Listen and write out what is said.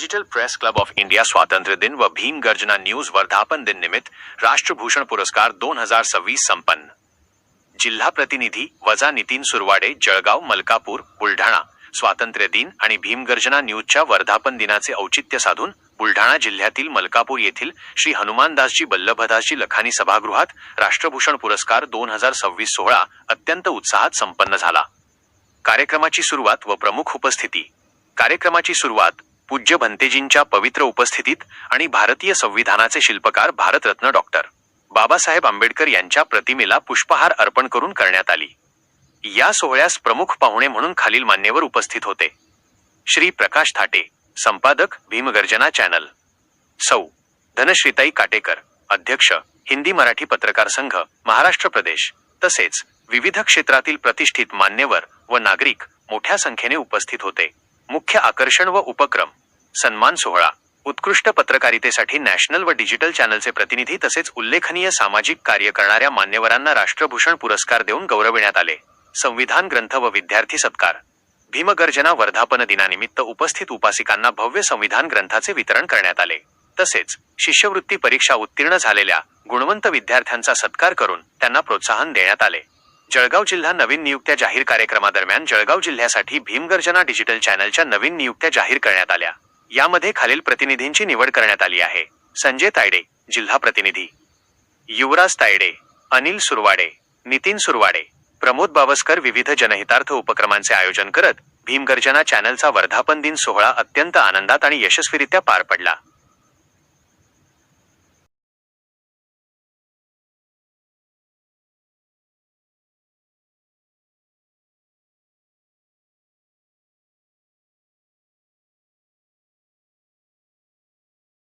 Digital press club of India स्वातंत्र्य दिन व भीम गर्जना न्यूज वर्धापन दिन निमित्त राष्ट्रभूषण पुरस्कार 2026 संपन्न. जिल्हा प्रतिनिधी वजा नितीन सुरवाडे, जळगाव, मलकापूर, बुलढाणा. स्वातंत्र्य दिन आणि भीम गर्जना न्यूजच्या वर्धापन दिनाचे औचित्य साधून बुलढाणा जिल्ह्यातील मलकापूर येथील श्री हनुमानदासजी बल्लभदासजी लखानी सभागृहात राष्ट्रभूषण पुरस्कार 2026 सोहळा अत्यंत उत्साहात संपन्न झाला. कार्यक्रमाची सुरुवात व प्रमुख उपस्थिती. कार्यक्रमाची सुरुवात पूज्य भंतेजींच्या पवित्र उपस्थितीत आणि भारतीय संविधानाचे शिल्पकार भारतरत्न डॉक्टर बाबासाहेब आंबेडकर यांच्या प्रतिमेला पुष्पहार अर्पण करून करण्यात आली. या सोहळ्यास प्रमुख पाहुणे म्हणून खालील मान्यवर उपस्थित होते. श्री प्रकाश थाटे, संपादक भीमगर्जना चॅनल. सौ धनश्रीताई काटेकर, अध्यक्ष हिंदी मराठी पत्रकार संघ महाराष्ट्र प्रदेश. तसेच विविध क्षेत्रातील प्रतिष्ठित मान्यवर व नागरिक मोठ्या संख्येने उपस्थित होते. मुख्य आकर्षण व उपक्रम. सन्मान सोहळा. उत्कृष्ट पत्रकारितेसाठी नॅशनल व डिजिटल चॅनलचे प्रतिनिधी तसेच उल्लेखनीय सामाजिक कार्य करणाऱ्या मान्यवरांना राष्ट्रभूषण पुरस्कार देऊन गौरविण्यात आले. संविधान ग्रंथ व विद्यार्थी सत्कार. भीमगर्जना वर्धापन दिनानिमित्त उपस्थित उपासिकांना भव्य संविधान ग्रंथाचे वितरण करण्यात आले. तसेच शिष्यवृत्ती परीक्षा उत्तीर्ण झालेल्या गुणवंत विद्यार्थ्यांचा सत्कार करून त्यांना प्रोत्साहन देण्यात आले. जळगाव जिल्हा नवीन नियुक्त्या जाहीर. कार्यक्रमादरम्यान जळगाव जिल्ह्यासाठी भीमगर्जना डिजिटल चॅनलच्या नवीन नियुक्त्या जाहीर करण्यात आल्या. यामध्ये खालील प्रतिनिधींची निवड करण्यात आली आहे. संजय तायडे, जिल्हा प्रतिनिधी. युवराज तायडे, अनिल सुरवाडे, नितीन सुरवाडे, प्रमोद बावस्कर. विविध जनहितार्थ उपक्रमांचे आयोजन करत भीमगर्जना चॅनलचा वर्धापन दिन सोहळा अत्यंत आनंदात आणि यशस्वीरित्या पार पडला.